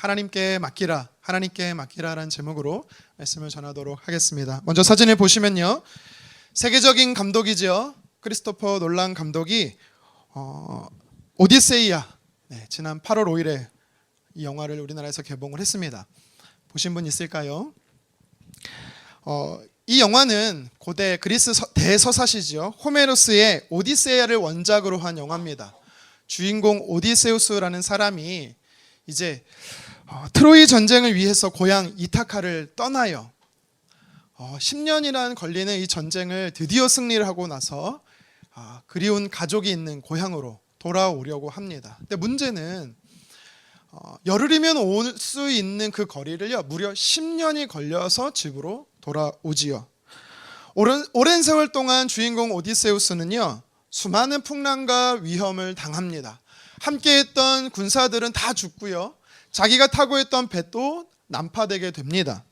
하나님께 맡기라, 하나님께 맡기라라는 제목으로 말씀을 전하도록 하겠습니다. 먼저 사진을 보시면요, 세계적인 감독이죠. 크리스토퍼 놀란 감독이 오디세이아, 지난 8월 5일에 이 영화를 우리나라에서 개봉을 했습니다. 보신 분 있을까요? 이 영화는 고대 그리스 대서사시죠. 호메로스의 오디세이아를 원작으로 한 영화입니다. 주인공 오디세우스라는 사람이 이제 트로이 전쟁을 위해서 고향 이타카를 떠나요. 10년이나 걸리는 이 전쟁을 드디어 승리를 하고 나서 그리운 가족이 있는 고향으로 돌아오려고 합니다. 근데 문제는 열흘이면 올 수 있는 그 거리를요, 무려 10년이 걸려서 집으로 돌아오지요. 오랜 세월 동안 주인공 오디세우스는요, 수많은 풍랑과 위험을 당합니다. 함께했던 군사들은 다 죽고요, 자기가 타고 있던 배도 난파되게 됩니다.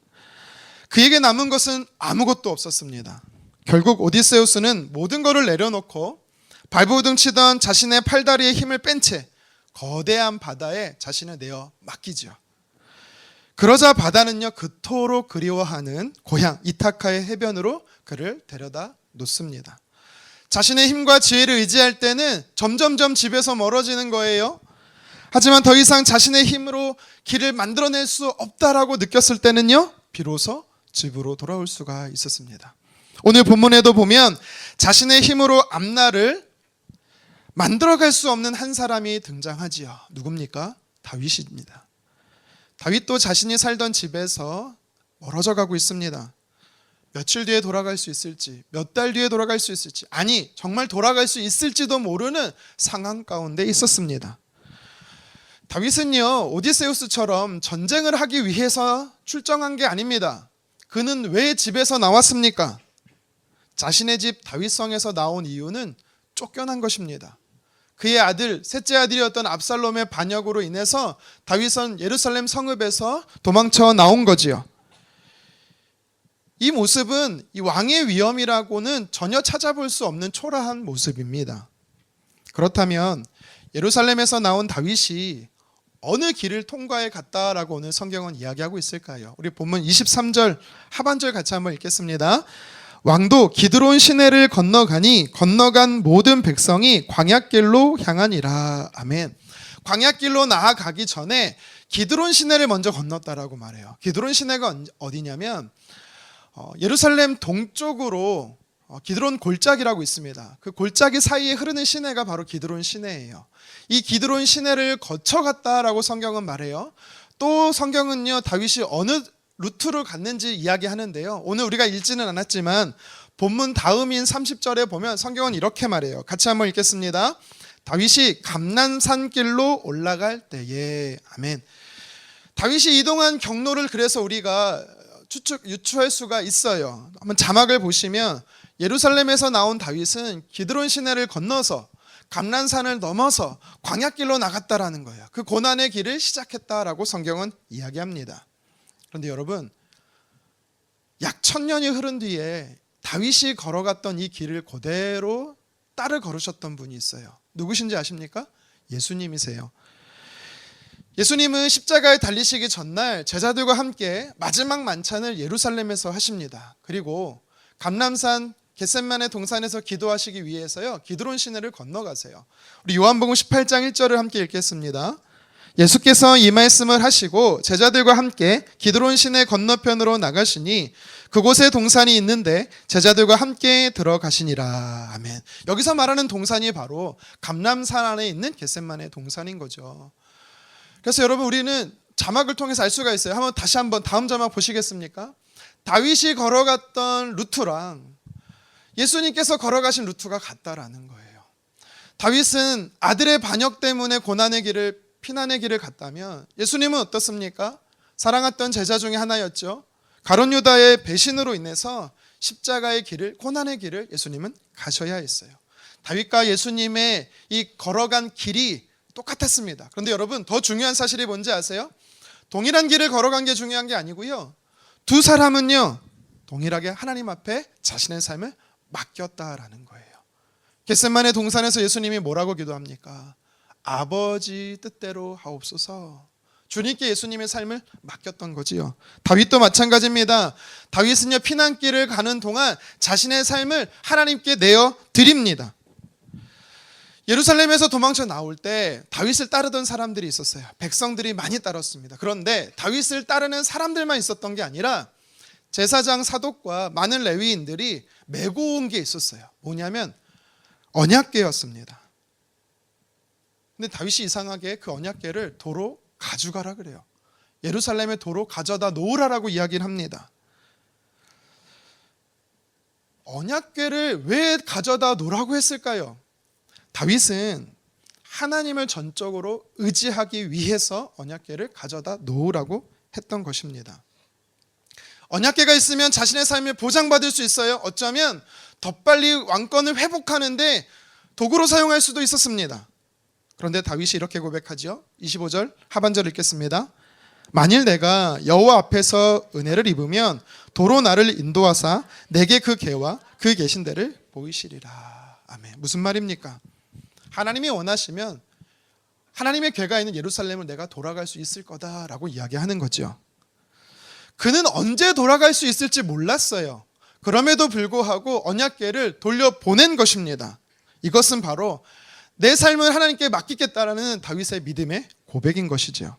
그에게 남은 것은 아무것도 없었습니다. 결국 오디세우스는 모든 것을 내려놓고 발버둥 치던 자신의 팔다리에 힘을 뺀 채 거대한 바다에 자신을 내어 맡기죠. 그러자 바다는요, 그토록 그리워하는 고향 이타카의 해변으로 그를 데려다 놓습니다. 자신의 힘과 지혜를 의지할 때는 점점점 집에서 멀어지는 거예요. 하지만 더 이상 자신의 힘으로 길을 만들어낼 수 없다라고 느꼈을 때는요, 비로소 집으로 돌아올 수가 있었습니다. 오늘 본문에도 보면 자신의 힘으로 앞날을 만들어갈 수 없는 한 사람이 등장하지요. 누굽니까? 다윗입니다. 다윗도 자신이 살던 집에서 멀어져 가고 있습니다. 며칠 뒤에 돌아갈 수 있을지, 몇 달 뒤에 돌아갈 수 있을지, 아니 정말 돌아갈 수 있을지도 모르는 상황 가운데 있었습니다. 다윗은요, 오디세우스처럼 전쟁을 하기 위해서 출정한 게 아닙니다. 그는 왜 집에서 나왔습니까? 자신의 집 다윗성에서 나온 이유는 쫓겨난 것입니다. 그의 아들, 셋째 아들이었던 압살롬의 반역으로 인해서 다윗은 예루살렘 성읍에서 도망쳐 나온 거지요. 이 모습은 이 왕의 위엄이라고는 전혀 찾아볼 수 없는 초라한 모습입니다. 그렇다면 예루살렘에서 나온 다윗이 어느 길을 통과해 갔다라고 오늘 성경은 이야기하고 있을까요? 우리 본문 23절 하반절 같이 한번 읽겠습니다. 왕도 기드론 시내를 건너가니 건너간 모든 백성이 광야길로 향하니라. 아멘. 광야길로 나아가기 전에 기드론 시내를 먼저 건넜다라고 말해요. 기드론 시내가 어디냐면 예루살렘 동쪽으로 기드론 골짜기라고 있습니다. 그 골짜기 사이에 흐르는 시내가 바로 기드론 시내예요. 이 기드론 시내를 거쳐갔다라고 성경은 말해요. 또 성경은요, 다윗이 어느 루트를 갔는지 이야기하는데요, 오늘 우리가 읽지는 않았지만 본문 다음인 30절에 보면 성경은 이렇게 말해요. 같이 한번 읽겠습니다. 다윗이 감난산 길로 올라갈 때에. 아멘. 다윗이 이동한 경로를 그래서 우리가 유추할 수가 있어요. 한번 자막을 보시면 예루살렘에서 나온 다윗은 기드론 시내를 건너서 감난산을 넘어서 광야길로 나갔다라는 거예요. 그 고난의 길을 시작했다라고 성경은 이야기합니다. 그런데 여러분, 약 1000년이 흐른 뒤에 다윗이 걸어갔던 이 길을 그대로 따라 걸으셨던 분이 있어요. 누구신지 아십니까? 예수님이세요. 예수님은 십자가에 달리시기 전날 제자들과 함께 마지막 만찬을 예루살렘에서 하십니다. 그리고 감람산 겟셋마네 동산에서 기도하시기 위해서요, 기드론 시내를 건너가세요. 우리 요한복음 18장 1절을 함께 읽겠습니다. 예수께서 이 말씀을 하시고 제자들과 함께 기드론 시내 건너편으로 나가시니 그곳에 동산이 있는데 제자들과 함께 들어가시니라. 아멘. 여기서 말하는 동산이 바로 감람산 안에 있는 겟셋마네 동산인 거죠. 그래서 여러분, 우리는 자막을 통해서 알 수가 있어요. 다시 한번 다음 자막 보시겠습니까? 다윗이 걸어갔던 루트랑 예수님께서 걸어가신 루트가 같다라는 거예요. 다윗은 아들의 반역 때문에 고난의 길을, 피난의 길을 갔다면 예수님은 어떻습니까? 사랑했던 제자 중에 하나였죠. 가룟 유다의 배신으로 인해서 십자가의 길을, 고난의 길을 예수님은 가셔야 했어요. 다윗과 예수님의 이 걸어간 길이 똑같았습니다. 그런데 여러분, 더 중요한 사실이 뭔지 아세요? 동일한 길을 걸어간 게 중요한 게 아니고요, 두 사람은요, 동일하게 하나님 앞에 자신의 삶을 맡겼다라는 거예요. 겟셋마네 동산에서 예수님이 뭐라고 기도합니까? 아버지 뜻대로 하옵소서. 주님께 예수님의 삶을 맡겼던 거지요. 다윗도 마찬가지입니다. 다윗은요, 피난길을 가는 동안 자신의 삶을 하나님께 내어 드립니다. 예루살렘에서 도망쳐 나올 때 다윗을 따르던 사람들이 있었어요. 백성들이 많이 따랐습니다. 그런데 다윗을 따르는 사람들만 있었던 게 아니라 제사장 사독과 많은 레위인들이 메고 온 게 있었어요. 뭐냐면 언약궤였습니다. 근데 다윗이 이상하게 그 언약궤를 도로 가져가라 그래요. 예루살렘의 도로 가져다 놓으라라고 이야기를 합니다. 언약궤를 왜 가져다 놓으라고 했을까요? 다윗은 하나님을 전적으로 의지하기 위해서 언약궤를 가져다 놓으라고 했던 것입니다. 언약궤가 있으면 자신의 삶을 보장받을 수 있어요. 어쩌면 더 빨리 왕권을 회복하는데 도구로 사용할 수도 있었습니다. 그런데 다윗이 이렇게 고백하죠. 25절 하반절 읽겠습니다. 만일 내가 여호와 앞에서 은혜를 입으면 도로 나를 인도하사 내게 그 궤와 그 계신 데를 보이시리라. 아멘. 무슨 말입니까? 하나님이 원하시면 하나님의 궤가 있는 예루살렘을 내가 돌아갈 수 있을 거다라고 이야기하는 거죠. 그는 언제 돌아갈 수 있을지 몰랐어요. 그럼에도 불구하고 언약궤를 돌려보낸 것입니다. 이것은 바로 내 삶을 하나님께 맡기겠다라는 다윗의 믿음의 고백인 것이죠.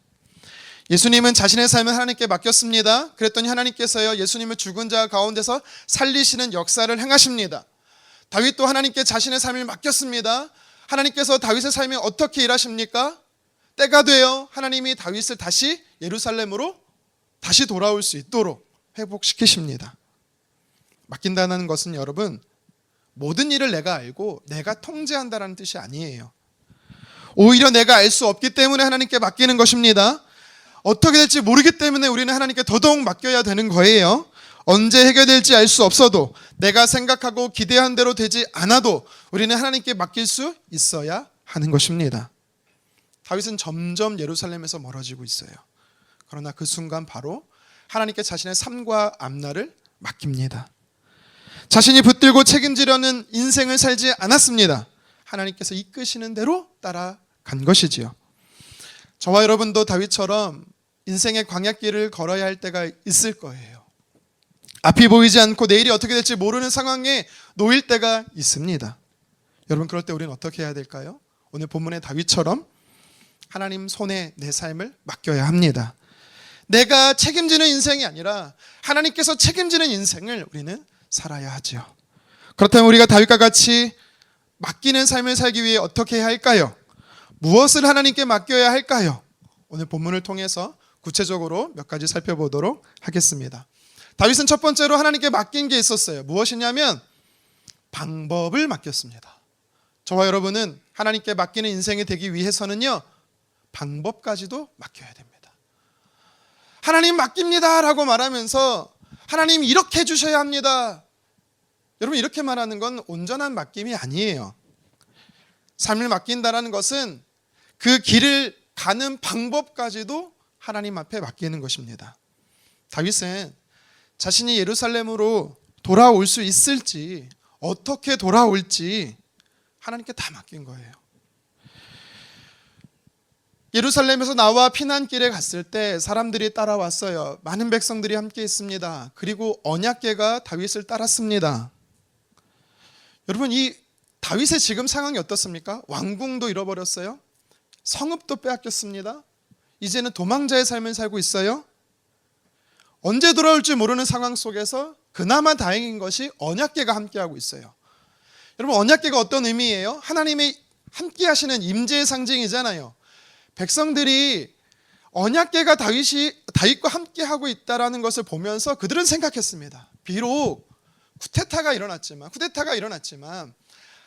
예수님은 자신의 삶을 하나님께 맡겼습니다. 그랬더니 하나님께서요, 예수님을 죽은 자 가운데서 살리시는 역사를 행하십니다. 다윗도 하나님께 자신의 삶을 맡겼습니다. 하나님께서 다윗의 삶에 어떻게 일하십니까? 때가 되어 하나님이 다윗을 다시 예루살렘으로 다시 돌아올 수 있도록 회복시키십니다. 맡긴다는 것은 여러분, 모든 일을 내가 알고 내가 통제한다는 뜻이 아니에요. 오히려 내가 알 수 없기 때문에 하나님께 맡기는 것입니다. 어떻게 될지 모르기 때문에 우리는 하나님께 더더욱 맡겨야 되는 거예요. 언제 해결될지 알 수 없어도, 내가 생각하고 기대한 대로 되지 않아도 우리는 하나님께 맡길 수 있어야 하는 것입니다. 다윗은 점점 예루살렘에서 멀어지고 있어요. 그러나 그 순간 바로 하나님께 자신의 삶과 앞날을 맡깁니다. 자신이 붙들고 책임지려는 인생을 살지 않았습니다. 하나님께서 이끄시는 대로 따라간 것이지요. 저와 여러분도 다윗처럼 인생의 광야길을 걸어야 할 때가 있을 거예요. 앞이 보이지 않고 내일이 어떻게 될지 모르는 상황에 놓일 때가 있습니다. 여러분, 그럴 때 우리는 어떻게 해야 될까요? 오늘 본문의 다윗처럼 하나님 손에 내 삶을 맡겨야 합니다. 내가 책임지는 인생이 아니라 하나님께서 책임지는 인생을 우리는 살아야 하죠. 그렇다면 우리가 다윗과 같이 맡기는 삶을 살기 위해 어떻게 해야 할까요? 무엇을 하나님께 맡겨야 할까요? 오늘 본문을 통해서 구체적으로 몇 가지 살펴보도록 하겠습니다. 다윗은 첫 번째로 하나님께 맡긴 게 있었어요. 무엇이냐면 방법을 맡겼습니다. 저와 여러분은 하나님께 맡기는 인생이 되기 위해서는요, 방법까지도 맡겨야 됩니다. 하나님 맡깁니다 라고 말하면서 하나님 이렇게 해주셔야 합니다. 여러분, 이렇게 말하는 건 온전한 맡김이 아니에요. 삶을 맡긴다라는 것은 그 길을 가는 방법까지도 하나님 앞에 맡기는 것입니다. 다윗은 자신이 예루살렘으로 돌아올 수 있을지, 어떻게 돌아올지 하나님께 다 맡긴 거예요. 예루살렘에서 나와 피난길에 갔을 때 사람들이 따라왔어요. 많은 백성들이 함께 있습니다. 그리고 언약궤가 다윗을 따랐습니다. 여러분, 이 다윗의 지금 상황이 어떻습니까? 왕궁도 잃어버렸어요. 성읍도 빼앗겼습니다. 이제는 도망자의 삶을 살고 있어요. 언제 돌아올지 모르는 상황 속에서 그나마 다행인 것이 언약궤가 함께하고 있어요. 여러분, 언약궤가 어떤 의미예요? 하나님의 함께하시는 임재의 상징이잖아요. 백성들이 언약궤가 다윗과 함께하고 있다는 것을 보면서 그들은 생각했습니다. 비록 쿠데타가 일어났지만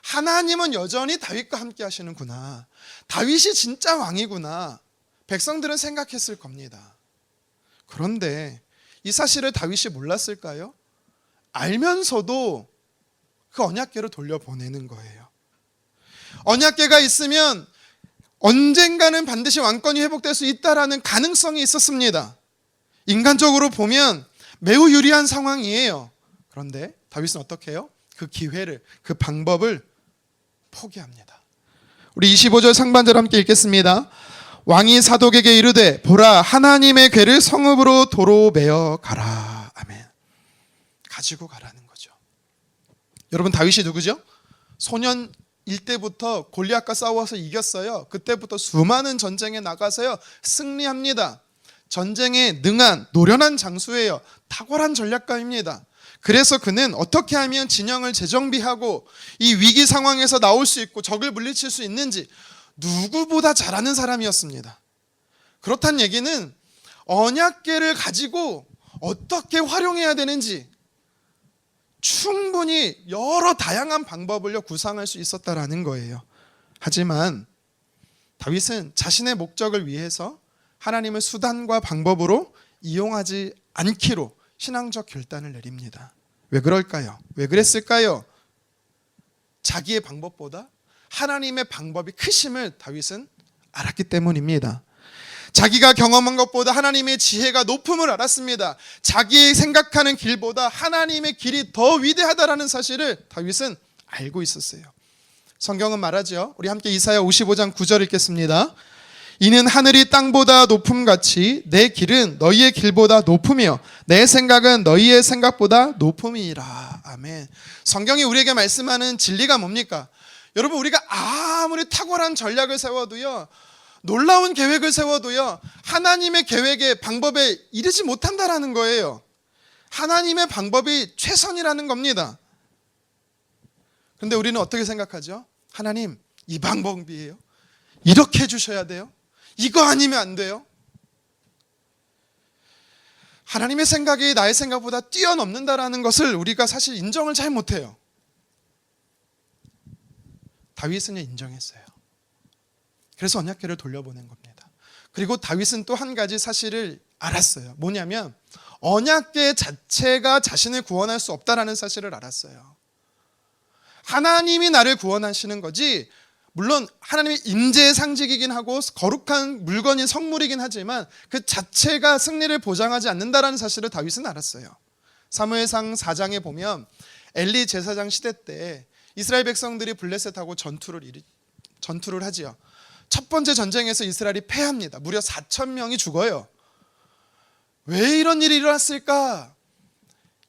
하나님은 여전히 다윗과 함께 하시는구나. 다윗이 진짜 왕이구나. 백성들은 생각했을 겁니다. 그런데 이 사실을 다윗이 몰랐을까요? 알면서도 그 언약궤를 돌려보내는 거예요. 언약궤가 있으면 언젠가는 반드시 왕권이 회복될 수 있다라는 가능성이 있었습니다. 인간적으로 보면 매우 유리한 상황이에요. 그런데 다윗은 어떻게 해요? 그 기회를, 그 방법을 포기합니다. 우리 25절 상반절 함께 읽겠습니다. 왕이 사독에게 이르되 보라 하나님의 궤를 성읍으로 도로 메어 가라. 아멘. 가지고 가라는 거죠. 여러분 다윗이 누구죠? 소년일 때부터 골리앗과 싸워서 이겼어요. 그때부터 수많은 전쟁에 나가서요 승리합니다. 전쟁에 능한 노련한 장수예요. 탁월한 전략가입니다. 그래서 그는 어떻게 하면 진영을 재정비하고 이 위기 상황에서 나올 수 있고 적을 물리칠 수 있는지 누구보다 잘 아는 사람이었습니다. 그렇다는 얘기는 언약궤를 가지고 어떻게 활용해야 되는지 충분히 여러 다양한 방법을 구상할 수 있었다라는 거예요. 하지만 다윗은 자신의 목적을 위해서 하나님을 수단과 방법으로 이용하지 않기로 신앙적 결단을 내립니다. 왜 그럴까요? 왜 그랬을까요? 자기의 방법보다 하나님의 방법이 크심을 다윗은 알았기 때문입니다. 자기가 경험한 것보다 하나님의 지혜가 높음을 알았습니다. 자기의 생각하는 길보다 하나님의 길이 더 위대하다라는 사실을 다윗은 알고 있었어요. 성경은 말하죠. 우리 함께 이사야 55장 9절 읽겠습니다. 이는 하늘이 땅보다 높음같이 내 길은 너희의 길보다 높으며 내 생각은 너희의 생각보다 높음이라. 아멘. 성경이 우리에게 말씀하는 진리가 뭡니까? 여러분 우리가 아무리 탁월한 전략을 세워도요 놀라운 계획을 세워도요 하나님의 계획의 방법에 이르지 못한다라는 거예요. 하나님의 방법이 최선이라는 겁니다. 그런데 우리는 어떻게 생각하죠? 하나님 이 방법이에요. 이렇게 해주셔야 돼요. 이거 아니면 안 돼요. 하나님의 생각이 나의 생각보다 뛰어넘는다라는 것을 우리가 사실 인정을 잘 못해요. 다윗은 인정했어요. 그래서 언약궤를 돌려보낸 겁니다. 그리고 다윗은 또 한 가지 사실을 알았어요. 뭐냐면 언약궤 자체가 자신을 구원할 수 없다라는 사실을 알았어요. 하나님이 나를 구원하시는 거지, 물론 하나님의 임재의 상징이긴 하고 거룩한 물건인 성물이긴 하지만 그 자체가 승리를 보장하지 않는다라는 사실을 다윗은 알았어요. 사무엘상 4장에 보면 엘리 제사장 시대 때 이스라엘 백성들이 블레셋하고 전투를 하지요. 첫 번째 전쟁에서 이스라엘이 패합니다. 무려 4,000명이 죽어요. 왜 이런 일이 일어났을까?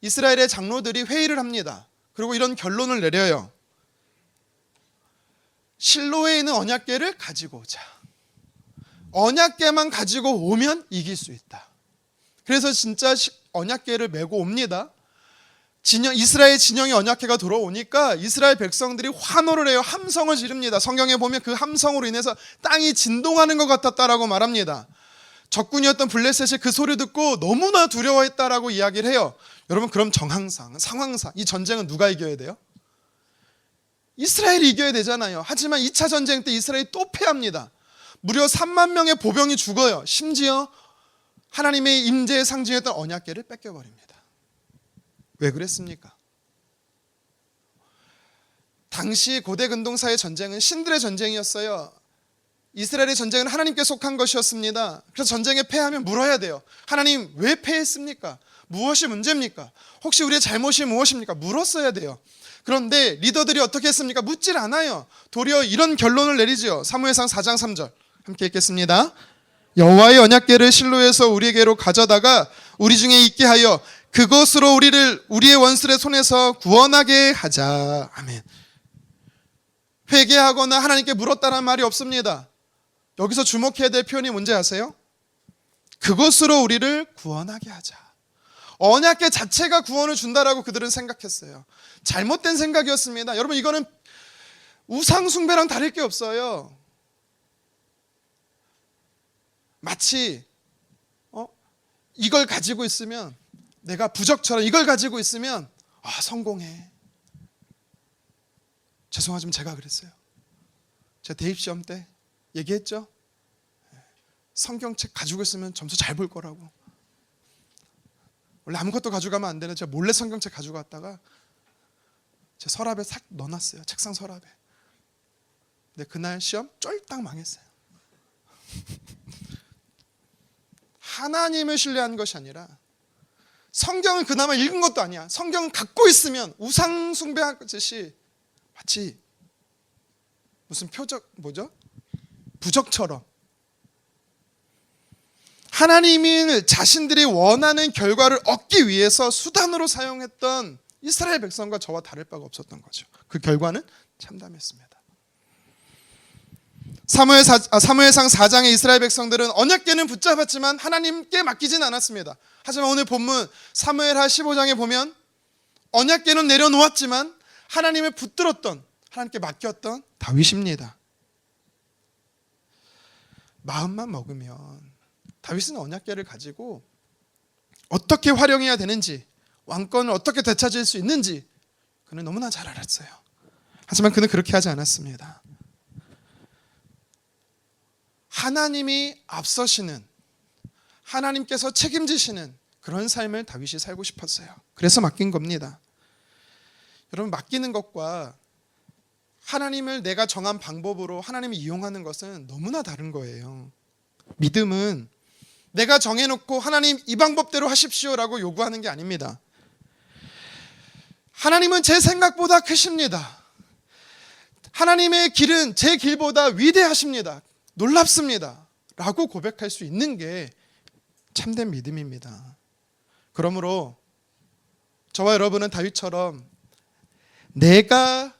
이스라엘의 장로들이 회의를 합니다. 그리고 이런 결론을 내려요. 실로에 있는 언약궤를 가지고 오자. 언약궤만 가지고 오면 이길 수 있다. 그래서 진짜 언약궤를 메고 옵니다. 이스라엘 진영의 언약궤가 돌아오니까 이스라엘 백성들이 환호를 해요. 함성을 지릅니다. 성경에 보면 그 함성으로 인해서 땅이 진동하는 것 같았다라고 말합니다. 적군이었던 블레셋이 그 소리 듣고 너무나 두려워했다라고 이야기를 해요. 여러분 그럼 상황상 이 전쟁은 누가 이겨야 돼요? 이스라엘이 이겨야 되잖아요. 하지만 2차 전쟁 때 이스라엘이 또 패합니다. 무려 3만 명의 보병이 죽어요. 심지어 하나님의 임재의 상징이었던 언약궤를 뺏겨버립니다. 왜 그랬습니까? 당시 고대 근동사의 전쟁은 신들의 전쟁이었어요. 이스라엘의 전쟁은 하나님께 속한 것이었습니다. 그래서 전쟁에 패하면 물어야 돼요. 하나님 왜 패했습니까? 무엇이 문제입니까? 혹시 우리의 잘못이 무엇입니까? 물었어야 돼요. 그런데 리더들이 어떻게 했습니까? 묻질 않아요. 도리어 이런 결론을 내리죠. 사무엘상 4장 3절 함께 읽겠습니다. 여호와의 언약궤를 실로에서 우리에게로 가져다가 우리 중에 있게 하여 그것으로 우리를 우리의 원수의 손에서 구원하게 하자. 아멘. 회개하거나 하나님께 물었다는 말이 없습니다. 여기서 주목해야 될 표현이 뭔지 아세요? 그것으로 우리를 구원하게 하자. 언약궤 자체가 구원을 준다라고 그들은 생각했어요. 잘못된 생각이었습니다. 여러분 이거는 우상 숭배랑 다를 게 없어요. 마치 이걸 가지고 있으면 내가 부적처럼 이걸 가지고 있으면 성공해. 죄송하지만 제가 그랬어요. 제가 대입시험 때 얘기했죠. 성경책 가지고 있으면 점수 잘 볼 거라고. 원래 아무것도 가져가면 안 되는 제가 몰래 성경책 가지고 왔다가 제 서랍에 싹 넣어놨어요. 책상 서랍에. 근데 그날 시험 쫄딱 망했어요. 하나님을 신뢰한 것이 아니라 성경을 그나마 읽은 것도 아니야. 성경을 갖고 있으면 우상 숭배하듯이 마치 무슨 부적처럼 하나님이 자신들이 원하는 결과를 얻기 위해서 수단으로 사용했던 이스라엘 백성과 저와 다를 바가 없었던 거죠. 그 결과는 참담했습니다. 사무엘상 4장의 이스라엘 백성들은 언약궤는 붙잡았지만 하나님께 맡기진 않았습니다. 하지만 오늘 본문 사무엘하 15장에 보면 언약궤는 내려놓았지만 하나님을 붙들었던, 하나님께 맡겼던 다윗입니다. 마음만 먹으면 다윗은 언약궤를 가지고 어떻게 활용해야 되는지, 왕권을 어떻게 되찾을 수 있는지 그는 너무나 잘 알았어요. 하지만 그는 그렇게 하지 않았습니다. 하나님이 앞서시는, 하나님께서 책임지시는 그런 삶을 다윗이 살고 싶었어요. 그래서 맡긴 겁니다. 여러분, 맡기는 것과 하나님을 내가 정한 방법으로 하나님을 이용하는 것은 너무나 다른 거예요. 믿음은 내가 정해놓고 하나님 이 방법대로 하십시오라고 요구하는 게 아닙니다. 하나님은 제 생각보다 크십니다. 하나님의 길은 제 길보다 위대하십니다. 놀랍습니다 라고 고백할 수 있는 게 참된 믿음입니다. 그러므로 저와 여러분은 다윗처럼 내가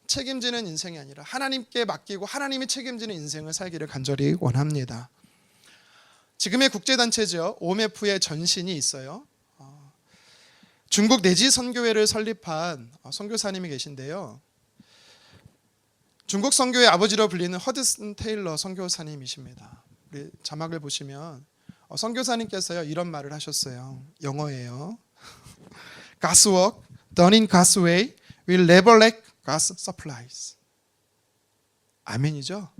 책임지는 인생이 아니라 하나님께 맡기고 하나님이 책임지는 인생을 살기를 간절히 원합니다. 지금의 국제단체죠, OMF의 전신이 있어요. 중국 내지 선교회를 설립한 선교사님이 계신데요, 중국 선교의 아버지로 불리는 허드슨 테일러 선교사님이십니다. 우리 자막을 보시면 선교사님께서요 이런 말을 하셨어요. 영어예요. God's work done in God's way will never lack God's supplies. 아멘이죠?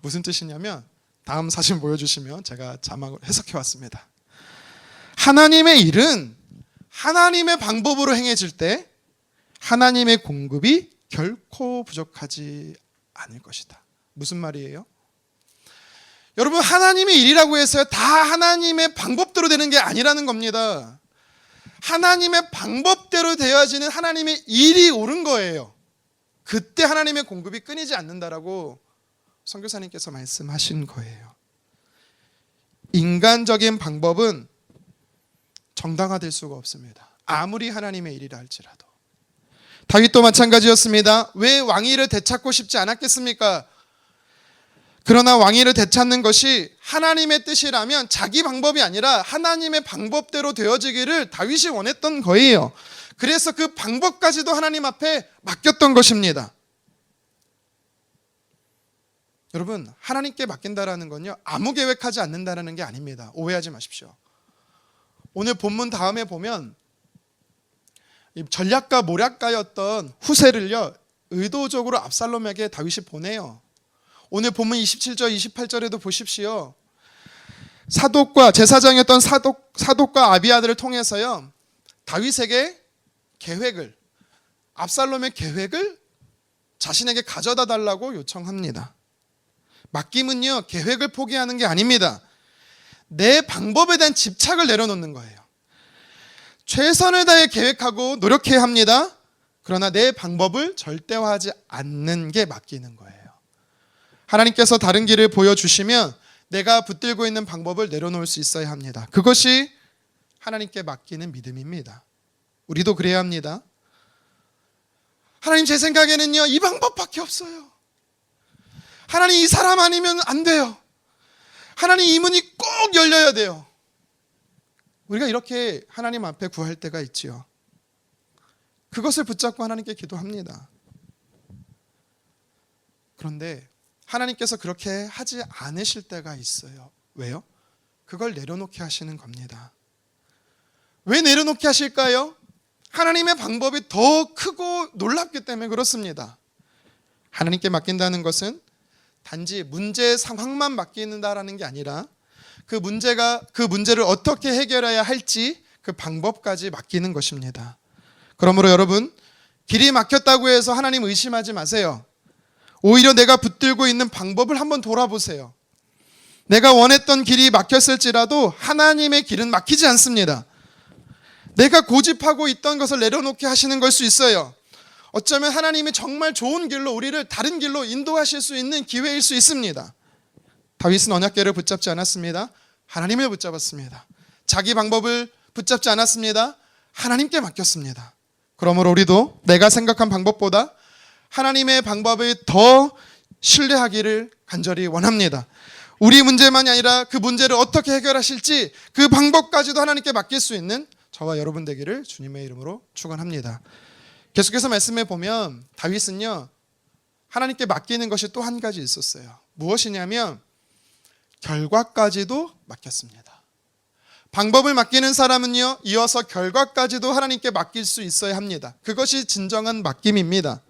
무슨 뜻이냐면 다음 사진 보여주시면 제가 자막을 해석해 왔습니다. 하나님의 일은 하나님의 방법으로 행해질 때 하나님의 공급이 결코 부족하지 않을 것이다. 무슨 말이에요? 여러분, 하나님의 일이라고 해서 다 하나님의 방법대로 되는 게 아니라는 겁니다. 하나님의 방법대로 되어지는 하나님의 일이 옳은 거예요. 그때 하나님의 공급이 끊이지 않는다라고 선교사님께서 말씀하신 거예요. 인간적인 방법은 정당화될 수가 없습니다. 아무리 하나님의 일이라 할지라도. 다윗도 마찬가지였습니다. 왜 왕위를 되찾고 싶지 않았겠습니까? 그러나 왕위를 되찾는 것이 하나님의 뜻이라면 자기 방법이 아니라 하나님의 방법대로 되어지기를 다윗이 원했던 거예요. 그래서 그 방법까지도 하나님 앞에 맡겼던 것입니다. 여러분, 하나님께 맡긴다라는 건요 아무 계획하지 않는다라는 게 아닙니다. 오해하지 마십시오. 오늘 본문 다음에 보면 전략가 모략가였던 후세를요 의도적으로 압살롬에게 다윗이 보내요. 오늘 본문 27절 28절에도 보십시오. 사독과 제사장이었던 사독과 아비아들을 통해서요 다윗에게 계획을, 압살롬의 계획을 자신에게 가져다 달라고 요청합니다. 맡김은요 계획을 포기하는 게 아닙니다. 내 방법에 대한 집착을 내려놓는 거예요. 최선을 다해 계획하고 노력해야 합니다. 그러나 내 방법을 절대화하지 않는 게 맡기는 거예요. 하나님께서 다른 길을 보여주시면 내가 붙들고 있는 방법을 내려놓을 수 있어야 합니다. 그것이 하나님께 맡기는 믿음입니다. 우리도 그래야 합니다. 하나님, 제 생각에는요 이 방법밖에 없어요. 하나님, 이 사람 아니면 안 돼요. 하나님, 이 문이 꼭 열려야 돼요. 우리가 이렇게 하나님 앞에 구할 때가 있지요. 그것을 붙잡고 하나님께 기도합니다. 그런데 하나님께서 그렇게 하지 않으실 때가 있어요. 왜요? 그걸 내려놓게 하시는 겁니다. 왜 내려놓게 하실까요? 하나님의 방법이 더 크고 놀랍기 때문에 그렇습니다. 하나님께 맡긴다는 것은 단지 문제 상황만 맡긴다라는 게 아니라 그 문제를 어떻게 해결해야 할지 그 방법까지 맡기는 것입니다. 그러므로 여러분, 길이 막혔다고 해서 하나님 의심하지 마세요. 오히려 내가 붙들고 있는 방법을 한번 돌아보세요. 내가 원했던 길이 막혔을지라도 하나님의 길은 막히지 않습니다. 내가 고집하고 있던 것을 내려놓게 하시는 걸 수 있어요. 어쩌면 하나님이 정말 좋은 길로 우리를 다른 길로 인도하실 수 있는 기회일 수 있습니다. 다윗은 언약궤를 붙잡지 않았습니다. 하나님을 붙잡았습니다. 자기 방법을 붙잡지 않았습니다. 하나님께 맡겼습니다. 그러므로 우리도 내가 생각한 방법보다 하나님의 방법을 더 신뢰하기를 간절히 원합니다. 우리 문제만이 아니라 그 문제를 어떻게 해결하실지 그 방법까지도 하나님께 맡길 수 있는 저와 여러분 되기를 주님의 이름으로 축원합니다. 계속해서 말씀해 보면 다윗은요, 하나님께 맡기는 것이 또 한 가지 있었어요. 무엇이냐면 결과까지도 맡겼습니다. 방법을 맡기는 사람은요, 이어서 결과까지도 하나님께 맡길 수 있어야 합니다. 그것이 진정한 맡김입니다.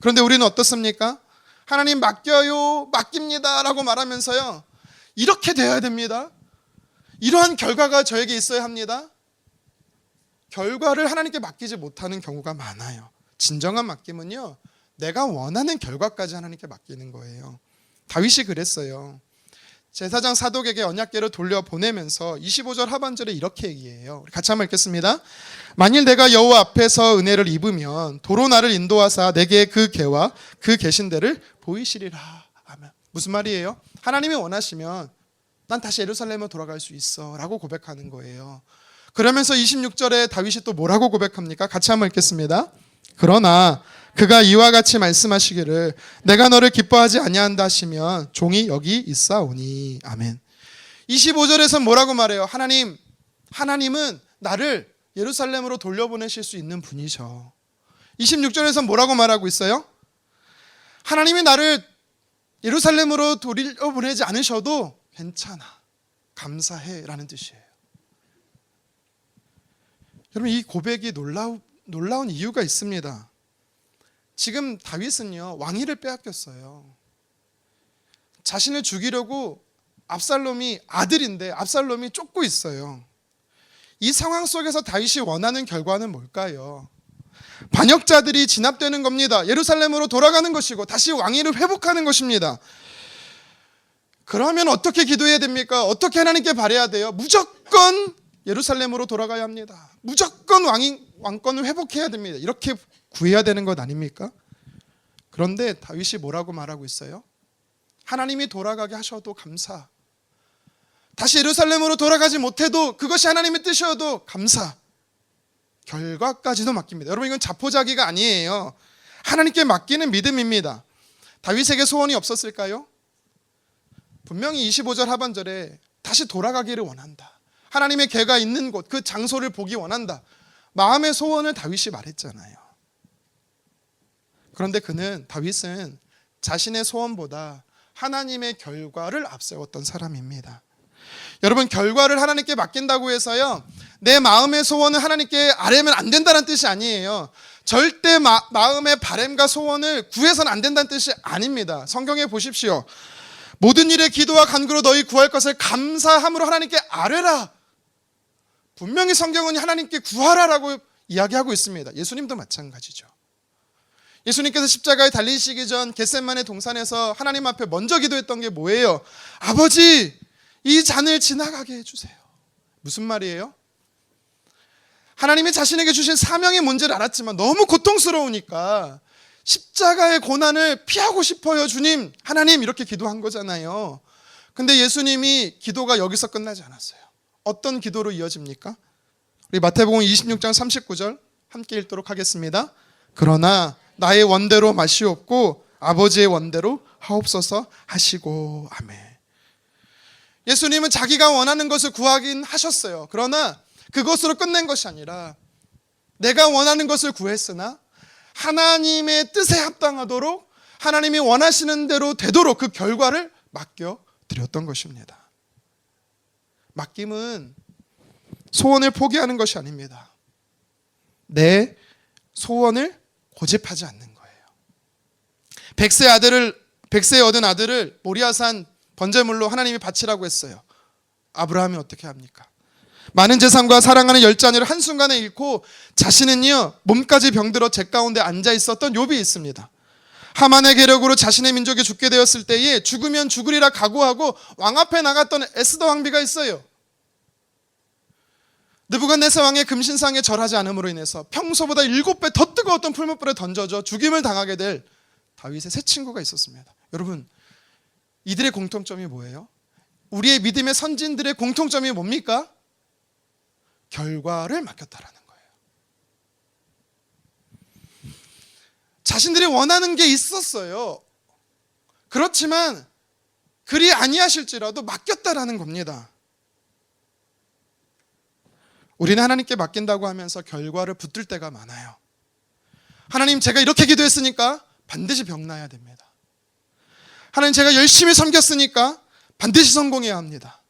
그런데 우리는 어떻습니까? 하나님 맡겨요, 맡깁니다 라고 말하면서요, 이렇게 되어야 됩니다. 이러한 결과가 저에게 있어야 합니다. 결과를 하나님께 맡기지 못하는 경우가 많아요. 진정한 맡김은요, 내가 원하는 결과까지 하나님께 맡기는 거예요. 다윗이 그랬어요. 제사장 사독에게 언약궤를 돌려보내면서 25절 하반절에 이렇게 얘기해요. 우리 같이 한번 읽겠습니다. 만일 내가 여호와 앞에서 은혜를 입으면 도로 나를 인도하사 내게 그 궤와 그 계신 데를 보이시리라. 아멘. 무슨 말이에요? 하나님이 원하시면 난 다시 예루살렘으로 돌아갈 수 있어 라고 고백하는 거예요. 그러면서 26절에 다윗이 또 뭐라고 고백합니까? 같이 한번 읽겠습니다. 그러나 그가 이와 같이 말씀하시기를 내가 너를 기뻐하지 아니한다 하시면 종이 여기 있사오니. 아멘. 25절에서 뭐라고 말해요? 하나님은 나를 예루살렘으로 돌려보내실 수 있는 분이셔. 26절에서 뭐라고 말하고 있어요? 하나님이 나를 예루살렘으로 돌려보내지 않으셔도 괜찮아, 감사해 라는 뜻이에요. 여러분, 이 고백이 놀라운 이유가 있습니다. 지금 다윗은요, 왕위를 빼앗겼어요. 자신을 죽이려고 압살롬이, 아들인데 압살롬이 쫓고 있어요. 이 상황 속에서 다윗이 원하는 결과는 뭘까요? 반역자들이 진압되는 겁니다. 예루살렘으로 돌아가는 것이고 다시 왕위를 회복하는 것입니다. 그러면 어떻게 기도해야 됩니까? 어떻게 하나님께 바라야 돼요? 무조건 예루살렘으로 돌아가야 합니다. 무조건 왕권을 회복해야 됩니다. 이렇게 구해야 되는 것 아닙니까? 그런데 다윗이 뭐라고 말하고 있어요? 하나님이 돌아가게 하셔도 감사. 다시 예루살렘으로 돌아가지 못해도 그것이 하나님의 뜻이어도 감사. 결과까지도 맡깁니다. 여러분, 이건 자포자기가 아니에요. 하나님께 맡기는 믿음입니다. 다윗에게 소원이 없었을까요? 분명히 25절 하반절에 다시 돌아가기를 원한다. 하나님의 궤가 있는 곳, 그 장소를 보기 원한다. 마음의 소원을 다윗이 말했잖아요. 그런데 다윗은 자신의 소원보다 하나님의 결과를 앞세웠던 사람입니다. 여러분, 결과를 하나님께 맡긴다고 해서요, 내 마음의 소원을 하나님께 아뢰면 안 된다는 뜻이 아니에요. 절대 마음의 바램과 소원을 구해서는 안 된다는 뜻이 아닙니다. 성경에 보십시오. 모든 일에 기도와 간구로 너희 구할 것을 감사함으로 하나님께 아뢰라. 분명히 성경은 하나님께 구하라라고 이야기하고 있습니다. 예수님도 마찬가지죠. 예수님께서 십자가에 달리시기 전 겟세마네 동산에서 하나님 앞에 먼저 기도했던 게 뭐예요? 아버지, 이 잔을 지나가게 해주세요. 무슨 말이에요? 하나님이 자신에게 주신 사명의 문제를 알았지만 너무 고통스러우니까 십자가의 고난을 피하고 싶어요. 주님, 하나님, 이렇게 기도한 거잖아요. 근데 예수님이 기도가 여기서 끝나지 않았어요. 어떤 기도로 이어집니까? 우리 마태복음 26장 39절 함께 읽도록 하겠습니다. 그러나 나의 원대로 마시옵고 아버지의 원대로 하옵소서 하시고. 아멘. 예수님은 자기가 원하는 것을 구하긴 하셨어요. 그러나 그것으로 끝낸 것이 아니라 내가 원하는 것을 구했으나 하나님의 뜻에 합당하도록 하나님이 원하시는 대로 되도록 그 결과를 맡겨드렸던 것입니다. 맡김은 소원을 포기하는 것이 아닙니다. 내 소원을 고집하지 않는 거예요. 백세에 얻은 아들을 모리아산 번제물로 하나님이 바치라고 했어요. 아브라함이 어떻게 합니까? 많은 재산과 사랑하는 열자녀를 한순간에 잃고 자신은요, 몸까지 병들어 재 가운데 앉아 있었던 욥이 있습니다. 하만의 계력으로 자신의 민족이 죽게 되었을 때에 죽으면 죽으리라 각오하고 왕 앞에 나갔던 에스더 왕비가 있어요. 느부갓네살 왕의 금신상에 절하지 않음으로 인해서 평소보다 7배 더 뜨거웠던 풀무불에 던져져 죽임을 당하게 될 다윗의 세 친구가 있었습니다. 여러분, 이들의 공통점이 뭐예요? 우리의 믿음의 선진들의 공통점이 뭡니까? 결과를 맡겼다라는 거예요. 자신들이 원하는 게 있었어요. 그렇지만 그리 아니하실지라도 맡겼다라는 겁니다. 우리는 하나님께 맡긴다고 하면서 결과를 붙들 때가 많아요. 하나님, 제가 이렇게 기도했으니까 반드시 병 나야 됩니다. 하나님, 제가 열심히 섬겼으니까 반드시 성공해야 합니다.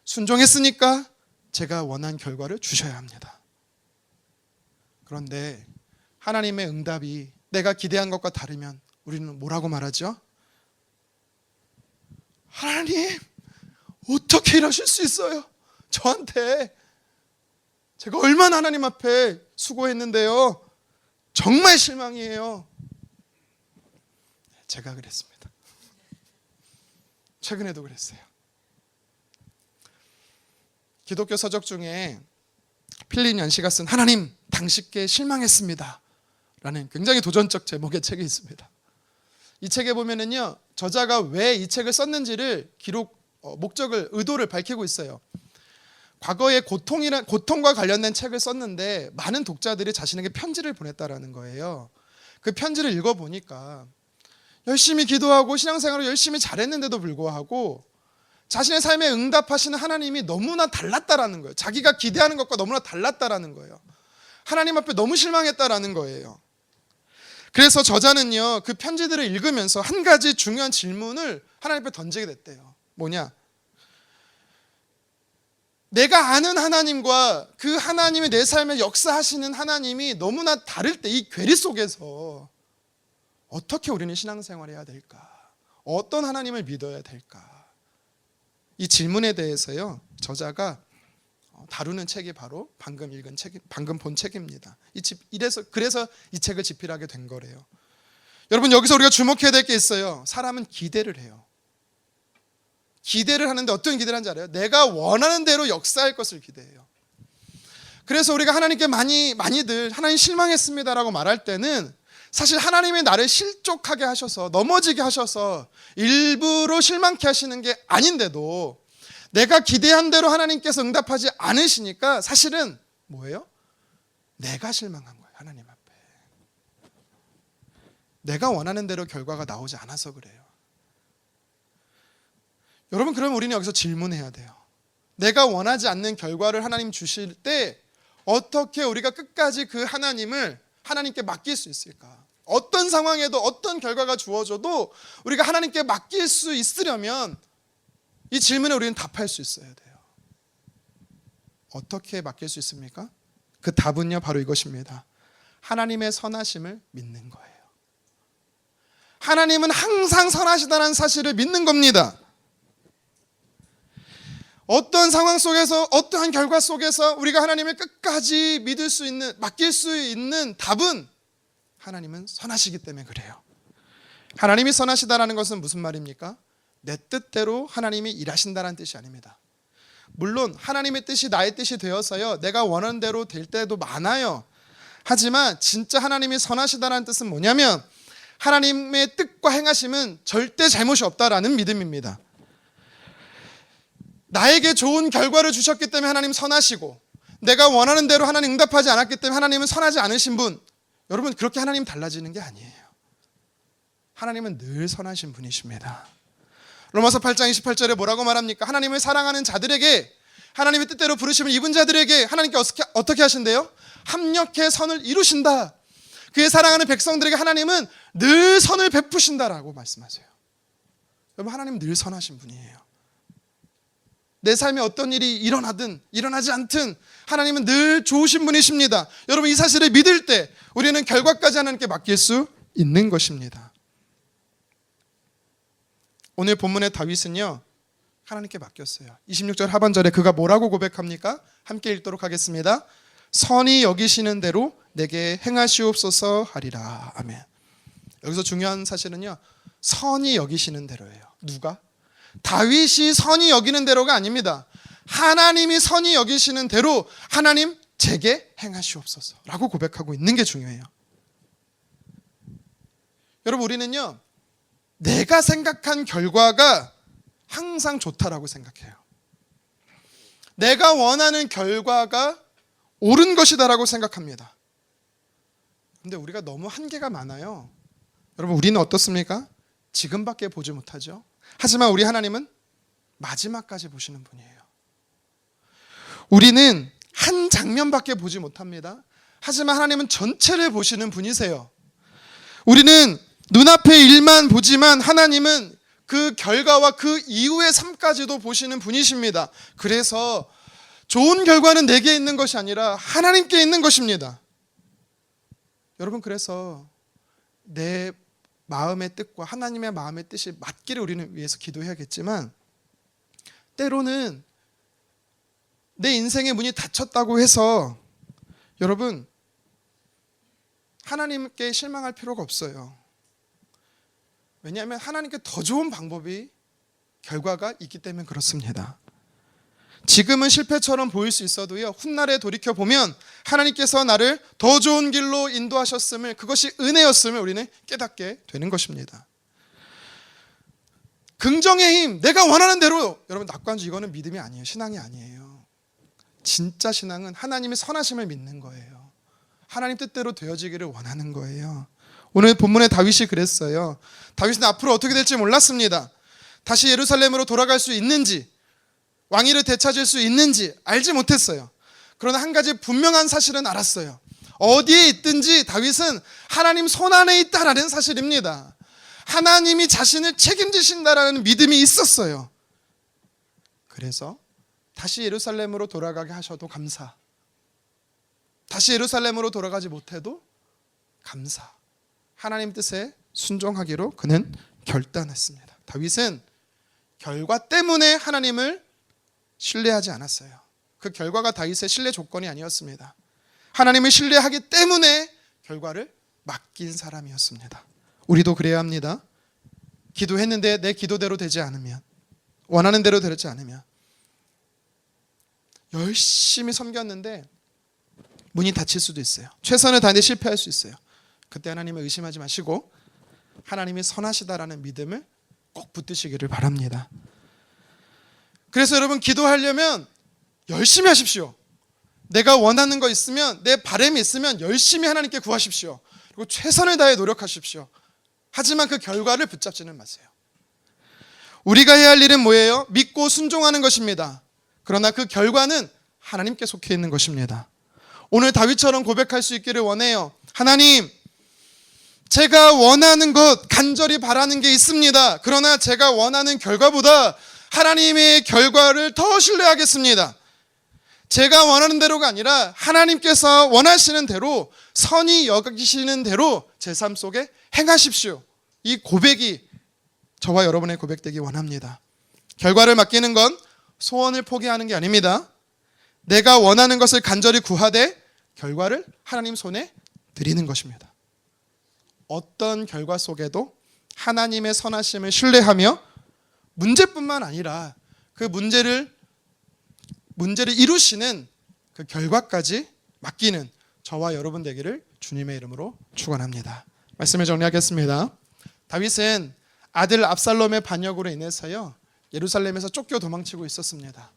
순종했으니까 제가 원한 결과를 주셔야 합니다. 그런데 하나님의 응답이 내가 기대한 것과 다르면 우리는 뭐라고 말하죠? 하나님, 어떻게 이러실 수 있어요? 저한테 제가 얼마나 하나님 앞에 수고했는데요. 정말 실망이에요. 제가 그랬습니다. 최근에도 그랬어요. 기독교 서적 중에 필립 연시가 쓴 하나님, 당신께 실망했습니다 라는 굉장히 도전적 제목의 책이 있습니다. 이 책에 보면은요, 저자가 왜 이 책을 썼는지를 목적을, 의도를 밝히고 있어요. 과거에 고통과 관련된 책을 썼는데 많은 독자들이 자신에게 편지를 보냈다라는 거예요. 그 편지를 읽어보니까 열심히 기도하고 신앙생활을 열심히 잘했는데도 불구하고 자신의 삶에 응답하시는 하나님이 너무나 달랐다라는 거예요. 자기가 기대하는 것과 너무나 달랐다라는 거예요. 하나님 앞에 너무 실망했다라는 거예요. 그래서 저자는요, 그 편지들을 읽으면서 한 가지 중요한 질문을 하나님 앞에 던지게 됐대요. 뭐냐? 내가 아는 하나님과 그 하나님이 내 삶에 역사하시는 하나님이 너무나 다를 때 이 괴리 속에서 어떻게 우리는 신앙생활을 해야 될까? 어떤 하나님을 믿어야 될까? 이 질문에 대해서요, 저자가 다루는 책이 바로 방금 본 책입니다. 그래서 이 책을 집필하게 된 거래요. 여러분, 여기서 우리가 주목해야 될 게 있어요. 사람은 기대를 해요. 기대를 하는데 어떤 기대를 하는지 알아요? 내가 원하는 대로 역사할 것을 기대해요. 그래서 우리가 하나님께 많이들 하나님 실망했습니다라고 말할 때는 사실 하나님이 나를 실족하게 하셔서, 넘어지게 하셔서 일부러 실망케 하시는 게 아닌데도 내가 기대한 대로 하나님께서 응답하지 않으시니까 사실은 뭐예요? 내가 실망한 거예요. 하나님 앞에 내가 원하는 대로 결과가 나오지 않아서 그래요. 여러분, 그러면 우리는 여기서 질문해야 돼요. 내가 원하지 않는 결과를 하나님 주실 때 어떻게 우리가 끝까지 그 하나님을 하나님께 맡길 수 있을까? 어떤 상황에도 어떤 결과가 주어져도 우리가 하나님께 맡길 수 있으려면 이 질문에 우리는 답할 수 있어야 돼요. 어떻게 맡길 수 있습니까? 그 답은요, 바로 이것입니다. 하나님의 선하심을 믿는 거예요. 하나님은 항상 선하시다는 사실을 믿는 겁니다. 어떤 상황 속에서, 어떠한 결과 속에서 우리가 하나님을 끝까지 믿을 수 있는, 맡길 수 있는 답은 하나님은 선하시기 때문에 그래요. 하나님이 선하시다라는 것은 무슨 말입니까? 내 뜻대로 하나님이 일하신다는 뜻이 아닙니다. 물론 하나님의 뜻이 나의 뜻이 되어서요, 내가 원하는 대로 될 때도 많아요. 하지만 진짜 하나님이 선하시다라는 뜻은 뭐냐면 하나님의 뜻과 행하심은 절대 잘못이 없다라는 믿음입니다. 나에게 좋은 결과를 주셨기 때문에 하나님 선하시고, 내가 원하는 대로 하나님 응답하지 않았기 때문에 하나님은 선하지 않으신 분, 여러분, 그렇게 하나님 달라지는 게 아니에요. 하나님은 늘 선하신 분이십니다. 로마서 8장 28절에 뭐라고 말합니까? 하나님을 사랑하는 자들에게, 하나님의 뜻대로 부르심을 입은 자들에게 하나님께 어떻게 하신대요? 합력해 선을 이루신다. 그의 사랑하는 백성들에게 하나님은 늘 선을 베푸신다라고 말씀하세요. 여러분, 하나님은 늘 선하신 분이에요. 내 삶에 어떤 일이 일어나든 일어나지 않든 하나님은 늘 좋으신 분이십니다. 여러분, 이 사실을 믿을 때 우리는 결과까지 하나님께 맡길 수 있는 것입니다. 오늘 본문의 다윗은요, 하나님께 맡겼어요. 26절 하반절에 그가 뭐라고 고백합니까? 함께 읽도록 하겠습니다. 선히 여기시는 대로 내게 행하시옵소서 하리라. 아멘. 여기서 중요한 사실은요, 선히 여기시는 대로예요. 누가? 다윗이 선히 여기는 대로가 아닙니다. 하나님이 선히 여기시는 대로 하나님 제게 행하시옵소서 라고 고백하고 있는 게 중요해요. 여러분, 우리는요, 내가 생각한 결과가 항상 좋다라고 생각해요. 내가 원하는 결과가 옳은 것이다라고 생각합니다. 근데 우리가 너무 한계가 많아요. 여러분, 우리는 어떻습니까? 지금밖에 보지 못하죠. 하지만 우리 하나님은 마지막까지 보시는 분이에요. 우리는 한 장면밖에 보지 못합니다. 하지만 하나님은 전체를 보시는 분이세요. 우리는 눈앞의 일만 보지만 하나님은 그 결과와 그 이후의 삶까지도 보시는 분이십니다. 그래서 좋은 결과는 내게 있는 것이 아니라 하나님께 있는 것입니다. 여러분, 그래서 내 마음의 뜻과 하나님의 마음의 뜻이 맞기를 우리는 위해서 기도해야겠지만, 때로는 내 인생의 문이 닫혔다고 해서 여러분, 하나님께 실망할 필요가 없어요. 왜냐하면 하나님께 더 좋은 방법이, 결과가 있기 때문에 그렇습니다. 지금은 실패처럼 보일 수 있어도요, 훗날에 돌이켜보면 하나님께서 나를 더 좋은 길로 인도하셨음을, 그것이 은혜였음을 우리는 깨닫게 되는 것입니다. 긍정의 힘, 내가 원하는 대로. 여러분, 낙관주, 이거는 믿음이 아니에요. 신앙이 아니에요. 진짜 신앙은 하나님의 선하심을 믿는 거예요. 하나님 뜻대로 되어지기를 원하는 거예요. 오늘 본문에 다윗이 그랬어요. 다윗은 앞으로 어떻게 될지 몰랐습니다. 다시 예루살렘으로 돌아갈 수 있는지, 왕위를 되찾을 수 있는지 알지 못했어요. 그러나 한 가지 분명한 사실은 알았어요. 어디에 있든지 다윗은 하나님 손안에 있다라는 사실입니다. 하나님이 자신을 책임지신다라는 믿음이 있었어요. 그래서 다시 예루살렘으로 돌아가게 하셔도 감사, 다시 예루살렘으로 돌아가지 못해도 감사, 하나님 뜻에 순종하기로 그는 결단했습니다. 다윗은 결과 때문에 하나님을 신뢰하지 않았어요. 그 결과가 다윗의 신뢰 조건이 아니었습니다. 하나님을 신뢰하기 때문에 결과를 맡긴 사람이었습니다. 우리도 그래야 합니다. 기도했는데 내 기도대로 되지 않으면, 원하는 대로 되지 않으면, 열심히 섬겼는데 문이 닫힐 수도 있어요. 최선을 다하는데 실패할 수 있어요. 그때 하나님을 의심하지 마시고 하나님이 선하시다라는 믿음을 꼭 붙드시기를 바랍니다. 그래서 여러분, 기도하려면 열심히 하십시오. 내가 원하는 거 있으면, 내 바람이 있으면 열심히 하나님께 구하십시오. 그리고 최선을 다해 노력하십시오. 하지만 그 결과를 붙잡지는 마세요. 우리가 해야 할 일은 뭐예요? 믿고 순종하는 것입니다. 그러나 그 결과는 하나님께 속해 있는 것입니다. 오늘 다윗처럼 고백할 수 있기를 원해요. 하나님, 제가 원하는 것, 간절히 바라는 게 있습니다. 그러나 제가 원하는 결과보다 하나님의 결과를 더 신뢰하겠습니다. 제가 원하는 대로가 아니라 하나님께서 원하시는 대로, 선히 여기시는 대로 제 삶 속에 행하십시오. 이 고백이 저와 여러분의 고백되기 원합니다. 결과를 맡기는 건 소원을 포기하는 게 아닙니다. 내가 원하는 것을 간절히 구하되 결과를 하나님 손에 드리는 것입니다. 어떤 결과 속에도 하나님의 선하심을 신뢰하며 문제뿐만 아니라 그 문제를 이루시는 그 결과까지 맡기는 저와 여러분 되기를 주님의 이름으로 축원합니다. 말씀을 정리하겠습니다. 다윗은 아들 압살롬의 반역으로 인해서요, 예루살렘에서 쫓겨 도망치고 있었습니다.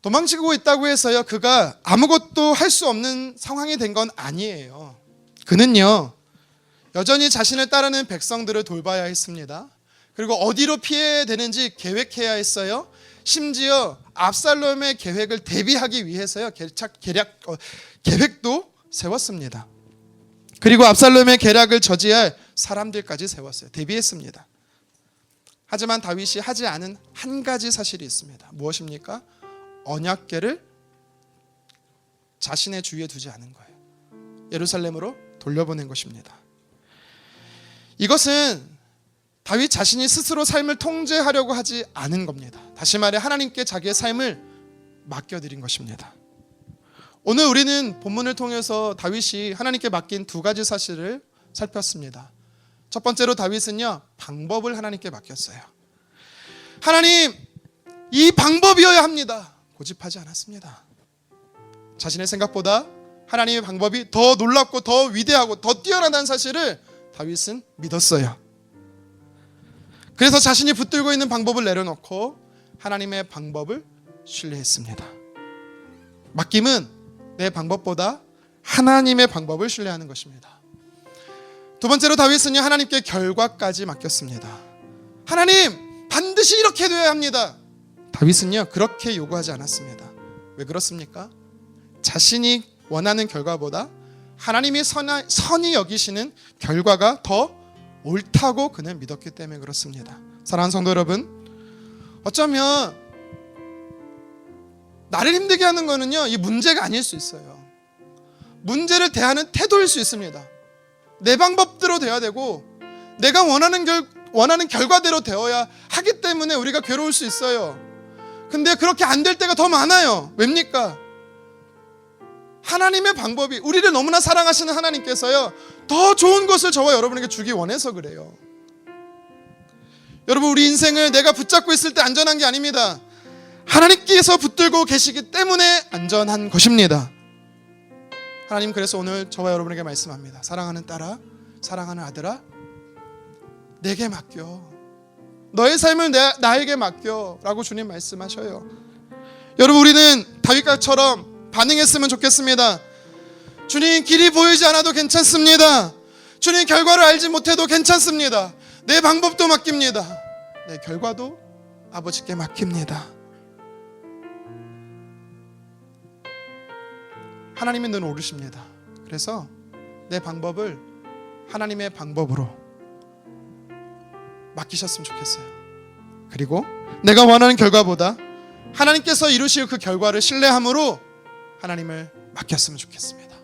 도망치고 있다고 해서요, 그가 아무것도 할 수 없는 상황이 된 건 아니에요. 그는요, 여전히 자신을 따르는 백성들을 돌봐야 했습니다. 그리고 어디로 피해야 되는지 계획해야 했어요. 심지어 압살롬의 계획을 대비하기 위해서요, 계획도 세웠습니다. 그리고 압살롬의 계략을 저지할 사람들까지 세웠어요. 대비했습니다. 하지만 다윗이 하지 않은 한 가지 사실이 있습니다. 무엇입니까? 언약궤를 자신의 주위에 두지 않은 거예요. 예루살렘으로 돌려보낸 것입니다. 이것은 다윗 자신이 스스로 삶을 통제하려고 하지 않은 겁니다. 다시 말해 하나님께 자기의 삶을 맡겨드린 것입니다. 오늘 우리는 본문을 통해서 다윗이 하나님께 맡긴 두 가지 사실을 살폈습니다. 첫 번째로 다윗은요, 방법을 하나님께 맡겼어요. 하나님, 이 방법이어야 합니다. 고집하지 않았습니다. 자신의 생각보다 하나님의 방법이 더 놀랍고 더 위대하고 더 뛰어나다는 사실을 다윗은 믿었어요. 그래서 자신이 붙들고 있는 방법을 내려놓고 하나님의 방법을 신뢰했습니다. 맡김은 내 방법보다 하나님의 방법을 신뢰하는 것입니다. 두 번째로 다윗은요, 하나님께 결과까지 맡겼습니다. 하나님, 반드시 이렇게 되어야 합니다. 다윗은요, 그렇게 요구하지 않았습니다. 왜 그렇습니까? 자신이 원하는 결과보다 하나님이 선히 여기시는 결과가 더 옳다고 그는 믿었기 때문에 그렇습니다. 사랑하는 성도 여러분, 어쩌면 나를 힘들게 하는 거는요, 이 문제가 아닐 수 있어요. 문제를 대하는 태도일 수 있습니다. 내 방법대로 돼야 되고 내가 원하는 결과대로 되어야 하기 때문에 우리가 괴로울 수 있어요. 근데 그렇게 안 될 때가 더 많아요. 왜입니까? 하나님의 방법이, 우리를 너무나 사랑하시는 하나님께서요, 더 좋은 것을 저와 여러분에게 주기 원해서 그래요. 여러분, 우리 인생을 내가 붙잡고 있을 때 안전한 게 아닙니다. 하나님께서 붙들고 계시기 때문에 안전한 것입니다. 하나님, 그래서 오늘 저와 여러분에게 말씀합니다. 사랑하는 딸아, 사랑하는 아들아, 내게 맡겨. 너의 삶을 나에게 맡겨 라고 주님 말씀하셔요. 여러분, 우리는 다윗처럼 반응했으면 좋겠습니다. 주님, 길이 보이지 않아도 괜찮습니다. 주님, 결과를 알지 못해도 괜찮습니다. 내 방법도 맡깁니다. 내 결과도 아버지께 맡깁니다. 하나님은 늘 오르십니다. 그래서 내 방법을 하나님의 방법으로 맡기셨으면 좋겠어요. 그리고 내가 원하는 결과보다 하나님께서 이루실 그 결과를 신뢰함으로 하나님을 맡겼으면 좋겠습니다.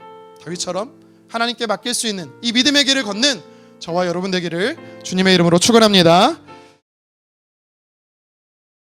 다윗처럼 하나님께 맡길 수 있는 이 믿음의 길을 걷는 저와 여러분 되기를 주님의 이름으로 축원합니다.